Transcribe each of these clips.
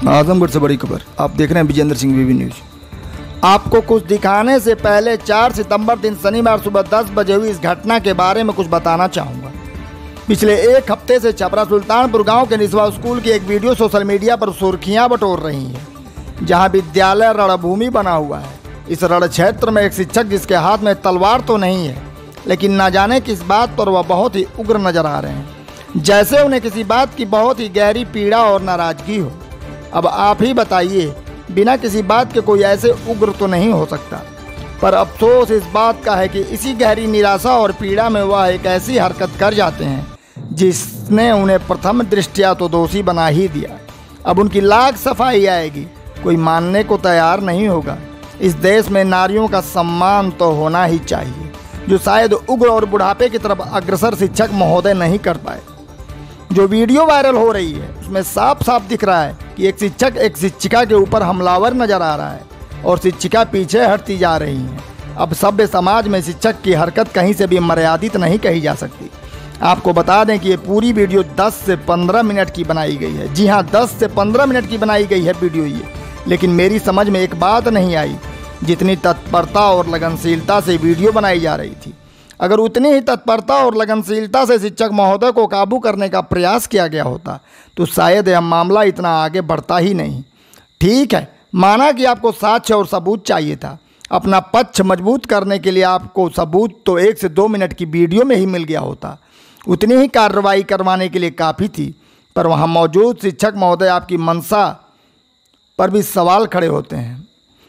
आजमगढ़ से बड़ी खबर आप देख रहे हैं विजेंद्र सिंह वीवी न्यूज। आपको कुछ दिखाने से पहले 4 सितंबर दिन शनिवार सुबह 10 बजे हुई इस घटना के बारे में कुछ बताना चाहूँगा। पिछले एक हफ्ते से छपरा सुल्तानपुर गांव के निस्वा स्कूल की एक वीडियो सोशल मीडिया पर सुर्खियां बटोर रही है, जहां विद्यालय रणभूमि बना हुआ है। इस रण क्षेत्र में एक शिक्षक जिसके हाथ में तलवार तो नहीं है, लेकिन न जाने किस बात पर वह बहुत ही उग्र नजर आ रहे हैं, जैसे उन्हें किसी बात की बहुत ही गहरी पीड़ा और नाराजगी हो। अब आप ही बताइए, बिना किसी बात के कोई ऐसे उग्र तो नहीं हो सकता, पर अफसोस इस बात का है कि इसी गहरी निराशा और पीड़ा में वह एक ऐसी हरकत कर जाते हैं जिसने उन्हें प्रथम दृष्टया तो दोषी बना ही दिया। अब उनकी लाख सफाई आएगी, कोई मानने को तैयार नहीं होगा। इस देश में नारियों का सम्मान तो होना ही चाहिए, जो शायद उग्र और बुढ़ापे की तरफ अग्रसर शिक्षक महोदय नहीं कर पाए। जो वीडियो वायरल हो रही है उसमें साफ साफ दिख रहा है कि एक शिक्षक एक शिक्षिका के ऊपर हमलावर नजर आ रहा है और शिक्षिका पीछे हटती जा रही है। अब सभ्य समाज में शिक्षक की हरकत कहीं से भी मर्यादित नहीं कही जा सकती। आपको बता दें कि ये पूरी वीडियो 10 से 15 मिनट की बनाई गई है। जी हाँ, 10 से 15 मिनट की बनाई गई है वीडियो ये। लेकिन मेरी समझ में एक बात नहीं आई, जितनी तत्परता और लगनशीलता से वीडियो बनाई जा रही थी, अगर उतनी ही तत्परता और लगनशीलता से शिक्षक महोदय को काबू करने का प्रयास किया गया होता तो शायद यह मामला इतना आगे बढ़ता ही नहीं। ठीक है, माना कि आपको साक्ष्य और सबूत चाहिए था। अपना पक्ष मजबूत करने के लिए आपको सबूत तो 1 से 2 मिनट की वीडियो में ही मिल गया होता, उतनी ही कार्रवाई करवाने के लिए काफ़ी थी। पर वहाँ मौजूद शिक्षक महोदय आपकी मंशा पर भी सवाल खड़े होते हैं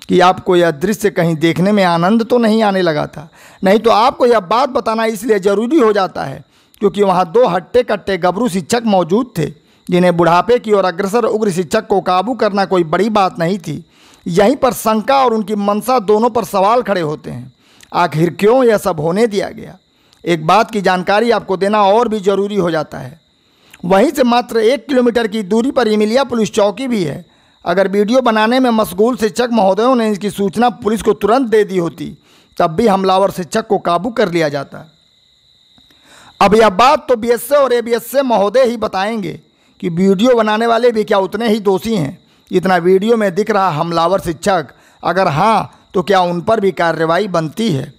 कि आपको यह दृश्य कहीं देखने में आनंद तो नहीं आने लगा था। नहीं तो आपको यह बात बताना इसलिए ज़रूरी हो जाता है क्योंकि वहाँ 2 हट्टे कट्टे गबरू शिक्षक मौजूद थे, जिन्हें बुढ़ापे की ओर अग्रसर उग्र शिक्षक को काबू करना कोई बड़ी बात नहीं थी। यहीं पर शंका और उनकी मंशा दोनों पर सवाल खड़े होते हैं। आखिर क्यों यह सब होने दिया गया? एक बात की जानकारी आपको देना और भी ज़रूरी हो जाता है। वहीं से मात्र 1 किलोमीटर की दूरी पर इमिलिया पुलिस चौकी भी है। अगर वीडियो बनाने में मशगूल शिक्षक महोदयों ने इसकी सूचना पुलिस को तुरंत दे दी होती, तब भी हमलावर शिक्षक को काबू कर लिया जाता। अब यह बात तो बीएसए और एबीएसए महोदय ही बताएंगे कि वीडियो बनाने वाले भी क्या उतने ही दोषी हैं जितना वीडियो में दिख रहा हमलावर शिक्षक। अगर हाँ, तो क्या उन पर भी कार्रवाई बनती है?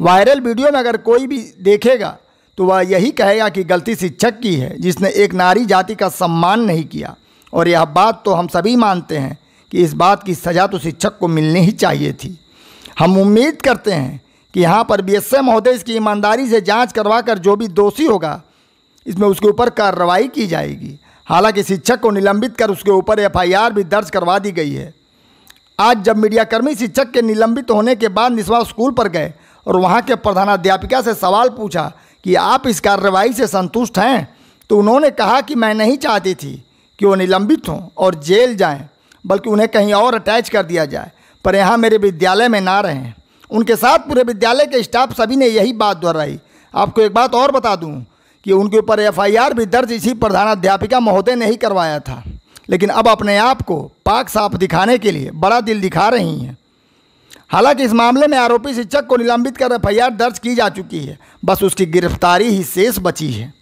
वायरल वीडियो में अगर कोई भी देखेगा तो वह यही कहेगा कि गलती शिक्षक की है, जिसने एक नारी जाति का सम्मान नहीं किया। और यह बात तो हम सभी मानते हैं कि इस बात की सज़ा तो शिक्षक को मिलनी ही चाहिए थी। हम उम्मीद करते हैं कि यहाँ पर बीएसए महोदय इसकी ईमानदारी से जांच करवाकर जो भी दोषी होगा इसमें उसके ऊपर कार्रवाई की जाएगी। हालांकि शिक्षक को निलंबित कर उसके ऊपर एफआईआर भी दर्ज करवा दी गई है। आज जब मीडियाकर्मी शिक्षक के निलंबित होने के बाद निस्वा स्कूल पर गए और वहाँ के प्रधानाध्यापिका से सवाल पूछा कि आप इस कार्रवाई से संतुष्ट हैं, तो उन्होंने कहा कि मैं नहीं चाहती थी कि वो निलंबित हों और जेल जाएं, बल्कि उन्हें कहीं और अटैच कर दिया जाए, पर यहाँ मेरे विद्यालय में ना रहें। उनके साथ पूरे विद्यालय के स्टाफ सभी ने यही बात दोहराई। आपको एक बात और बता दूं कि उनके ऊपर एफआईआर भी दर्ज इसी प्रधानाध्यापिका महोदय ने ही करवाया था, लेकिन अब अपने आप को पाक साफ दिखाने के लिए बड़ा दिल दिखा रही हैं। हालांकि इस मामले में आरोपी शिक्षक को निलंबित कर एफआईआर दर्ज की जा चुकी है, बस उसकी गिरफ्तारी ही शेष बची है।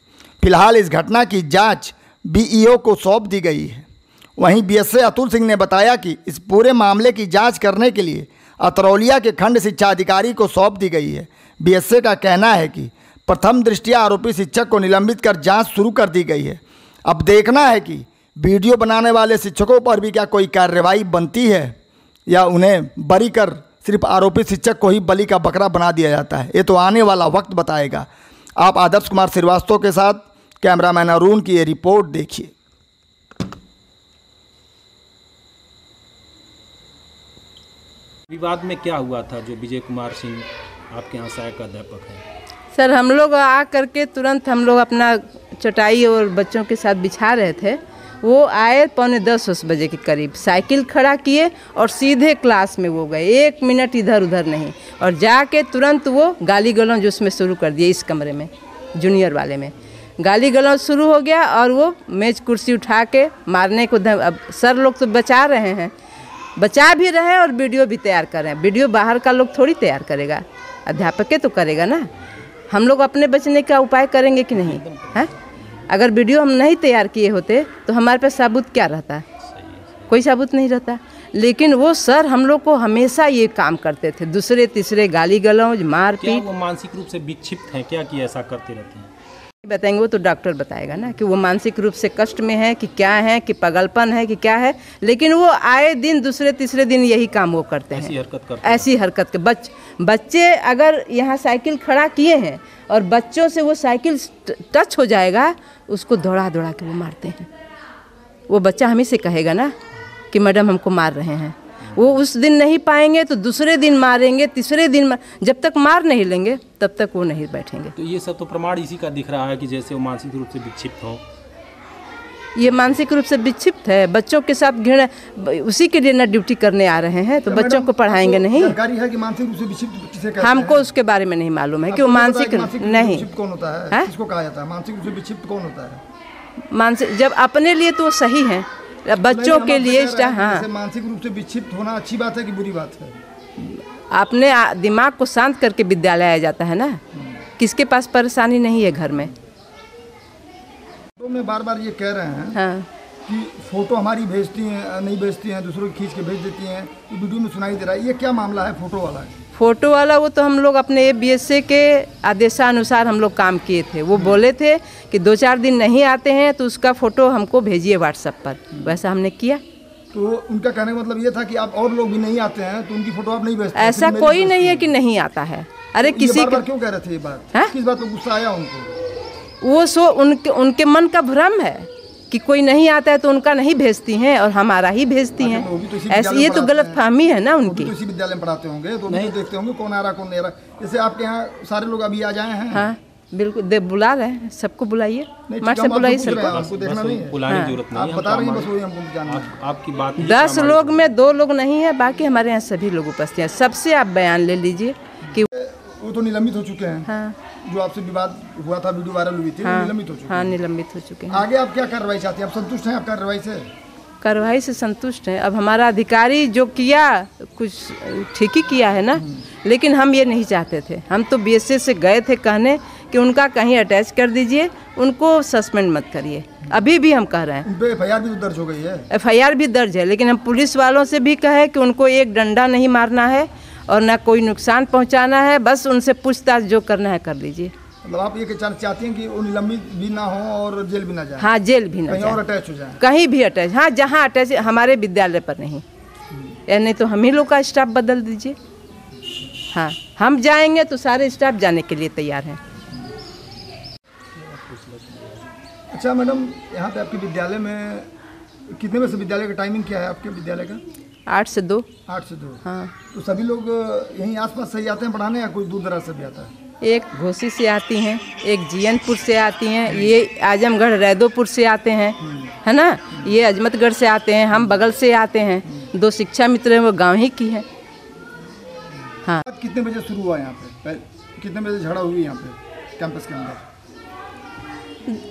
फिलहाल इस घटना की जाँच बीईओ को सौंप दी गई है। वहीं बीएसए अतुल सिंह ने बताया कि इस पूरे मामले की जांच करने के लिए अतरौलिया के खंड शिक्षा अधिकारी को सौंप दी गई है। बीएसए का कहना है कि प्रथम दृष्टया आरोपी शिक्षक को निलंबित कर जांच शुरू कर दी गई है। अब देखना है कि वीडियो बनाने वाले शिक्षकों पर भी क्या कोई कार्रवाई बनती है या उन्हें बरी कर सिर्फ आरोपी शिक्षक को ही बलि का बकरा बना दिया जाता है। ये तो आने वाला वक्त बताएगा। आप आदर्श कुमार श्रीवास्तव के साथ कैमरामैन अरुण की ये रिपोर्ट देखिए। विवाद में क्या हुआ था जो विजय कुमार सिंह आपके यहाँ सहायक अध्यापक हैं? सर, हम लोग आ करके तुरंत हम लोग अपना चटाई और बच्चों के साथ बिछा रहे थे। वो आए 9:45 बजे के करीब, साइकिल खड़ा किए और सीधे क्लास में वो गए, 1 मिनट इधर उधर नहीं, और जाके तुरंत वो गाली गलौज उसमें शुरू कर दिए। इस कमरे में जूनियर वाले में गाली गलौज शुरू हो गया और वो मेज कुर्सी उठा के मारने को अब सर लोग तो बचा रहे हैं, बचा भी रहे और वीडियो भी तैयार कर रहे हैं। वीडियो बाहर का लोग थोड़ी तैयार करेगा, अध्यापक तो करेगा ना। हम लोग अपने बचने का उपाय करेंगे कि नहीं है? अगर वीडियो हम नहीं तैयार किए होते तो हमारे पास सबूत क्या रहता है? कोई सबूत नहीं रहता। लेकिन वो सर हम लोग को हमेशा ये काम करते थे, दूसरे तीसरे गाली गलौज मार क्या पीट। वो मानसिक रूप से विक्षिप्त हैं क्या कि ऐसा करते रहते हैं? बताएंगे वो तो डॉक्टर बताएगा ना कि वो मानसिक रूप से कष्ट में है कि क्या है, कि पागलपन है कि क्या है। लेकिन वो आए दिन दूसरे तीसरे दिन यही काम वो करते हैं, ऐसी हरकत करते ऐसी हरकत के बच्चे अगर यहाँ साइकिल खड़ा किए हैं और बच्चों से वो साइकिल टच हो जाएगा, उसको दौड़ा दौड़ा के वो मारते हैं। वो बच्चा हमें से कहेगा ना कि मैडम हमको मार रहे हैं। वो उस दिन नहीं पाएंगे तो दूसरे दिन मारेंगे, तीसरे दिन जब तक मार नहीं लेंगे तब तक वो नहीं बैठेंगे। तो ये सब तो प्रमाण इसी का दिख रहा है कि जैसे वो मानसिक रूप से विक्षिप्त हों। ये मानसिक रूप से विक्षिप्त है, बच्चों के साथ घृणा, उसी के लिए ना ड्यूटी करने आ रहे हैं तो बच्चों को पढ़ाएंगे नहीं। जानकारी है कि मानसिक रूप से विक्षिप्त किसे कहते हैं? हमको उसके बारे में नहीं मालूम है कि वो मानसिक नहीं। विक्षिप्त कौन होता है? किसको कहा जाता है मानसिक रूप से विक्षिप्त कौन होता है? मानसिक जब अपने लिए तो सही है, बच्चों के लिए हाँ। मानसिक रूप से विक्षिप्त होना अच्छी बात है कि बुरी बात है? अपने दिमाग को शांत करके विद्यालय आया जाता है ना। किसके पास परेशानी नहीं है घर में? तो मैं बार बार ये कह रहे हैं हाँ। कि फोटो हमारी भेजती हैं, नहीं भेजती हैं, दूसरों की खींच के भेज देती हैं, ये वीडियो में सुनाई दे रहा है। ये क्या मामला है फोटो वाला? फोटो वाला वो तो हम लोग अपने ABSA के आदेशानुसार हम लोग काम किए थे। वो बोले थे कि 2-4 दिन नहीं आते हैं तो उसका फ़ोटो हमको भेजिए व्हाट्सएप पर, वैसा हमने किया। तो उनका कहने का मतलब ये था कि आप और लोग भी नहीं आते हैं तो उनकी फ़ोटो आप नहीं भेजते? ऐसा कोई नहीं है कि नहीं आता है। अरे किसी बार क्यों कह रहे थे ये बात? किस बात पर गुस्सा आया उनको? वो उनके मन का भ्रम है कि कोई नहीं आता है तो उनका नहीं भेजती हैं और हमारा ही भेजती हैं। ऐसे ये तो गलत फहमी है ना उनकी। तो इसी विद्यालय में पढ़ाते होंगे तो नहीं देखते होंगे कौन आ रहा कौन नहीं आ रहा। जैसे आपके यहाँ सारे लोग अभी आ जाए हैं। हाँ बिल्कुल, बुला रहे हैं, सबको बुलाइए, मत से बुलाइए सबको। आपको देखना नहीं है, बुलाने की जरूरत नहीं है, आप बता रही हैं बस वही हमको जानना है। आपकी बात 10 लोग में 2 लोग नहीं है, बाकी हमारे यहाँ सभी लोग उपस्थित हैं। सबसे आप बयान ले लीजिए कि वो तो निलंबित हो चुके हैं। हाँ। जो आपसे विवाद हुआ था, वीडियो वायरल हुई थी, हाँ, वो निलंबित हो चुके हैं। हाँ निलंबित हो चुके हैं। आगे आप क्या कार्रवाई चाहते हैं? आप संतुष्ट हैं आप कार्रवाई से? कार्रवाई से संतुष्ट हैं। अब हमारा अधिकारी जो किया कुछ ठीक ही किया है ना, लेकिन हम ये नहीं चाहते थे। हम तो BSA से गए थे कहने कि उनका कहीं अटैच कर दीजिए, उनको सस्पेंड मत करिए। अभी भी हम कह रहे हैं। उन पे FIR भी तो दर्ज हो गई है। FIR भी दर्ज है, लेकिन हम पुलिस वालों से भी कहे कि उनको एक डंडा नहीं मारना है और ना कोई नुकसान पहुंचाना है, बस उनसे पूछताछ जो करना है कर लीजिए। मतलब आप ये चाहती हैं कि वो निलंबित भी ना हो और जेल भी ना जाए? हाँ जेल भी ना कहीं जाए, और अटैच हो जाए, कहीं भी अटैच। हाँ जहाँ अटैच, हमारे विद्यालय पर नहीं, या नहीं तो हम ही लोग का स्टाफ बदल दीजिए। हाँ हम जाएंगे तो सारे स्टाफ जाने के लिए तैयार हैं। अच्छा मैडम, यहाँ पे आपके विद्यालय में कितने बजे से विद्यालय का टाइमिंग क्या है आपके विद्यालय का? 8 से 2। 8 से 2। हाँ। तो सभी लोग यहीं आसपास से ही आते हैं पढ़ाने या कोई दूर दराज से भी आता है? एक घोसी से आती हैं, एक जीयनपुर से आती हैं, ये आजमगढ़ रैदोपुर से आते हैं, है ना, ये अजमतगढ़ से आते हैं, हम बगल से आते हैं। 2 शिक्षा मित्र हैं, वो गाँव ही की है। हाँ। कितने बजे शुरू हुआ यहाँ पे? कितने बजे झगड़ा हुई यहाँ पे कैंपस के अंदर?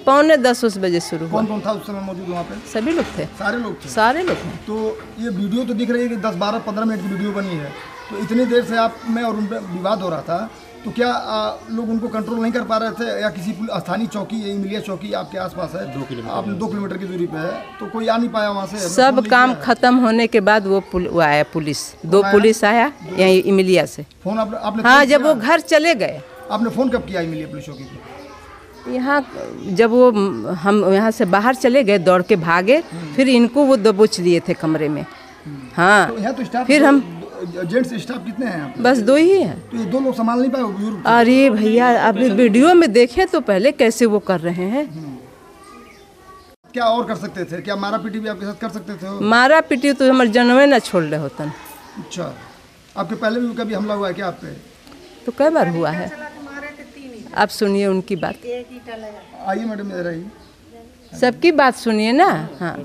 9:45 बजे शुरू हुआ। कौन कौन था उस समय मौजूद वहाँ पे? सभी लोग थे। सारे लोग थे? सारे लोग हैं। तो ये वीडियो तो दिख रही है कि 10, 12, 15 मिनट की वीडियो बनी है, तो इतनी देर से आप में और उन पर विवाद हो रहा था, तो क्या लोग उनको कंट्रोल नहीं कर पा रहे थे? या किसी स्थानीय चौकी, इमिलिया चौकी आपके आसपास है, 2 किलोमीटर की दूरी पे है, तो कोई आ नहीं पाया वहाँ से? सब काम खत्म होने के बाद वो आया पुलिस, 2 पुलिस आया यहीं इमिलिया से। फोन आपने? हाँ जब वो घर चले गए। आपने फ़ोन कब किया इमिलिया पुलिस चौकी पे? यहाँ जब वो हम यहाँ से बाहर चले गए, दौड़ के भागे, फिर इनको वो दबोच लिए थे कमरे में। हाँ तो यहाँ तो स्टाफ, फिर हम जेंट्स स्टाफ कितने हैं यहाँ पे? बस 2 ही हैं। तो ये 2 लोग संभाल नहीं पाए बुजुर्ग? अरे भैया अभी वीडियो में देखे तो पहले कैसे वो कर रहे हैं। क्या और कर सकते थे? क्या मारा पीटी भी आपके साथ कर सकते थे? मारा पीटी तो हमारे जनवे ना छोड़ रहे होतन। अच्छा, आपके पहले भी कभी हमला हुआ है क्या आप पे? तो कई बार हुआ है। आप सुनिए उनकी बात। आइए मैडम इधर आइए। सबकी बात सुनिए ना। हाँ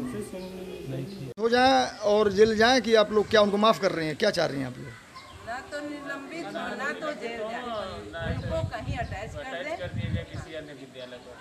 हो जाए और जेल जाए कि आप लोग क्या उनको माफ़ कर रहे हैं? क्या चाह रही हैं आप लोग? ना तो निलंबित हो, ना तो जेल जाए, उनको कहीं अटैच कर दें किसी अन्य विद्यालय पर।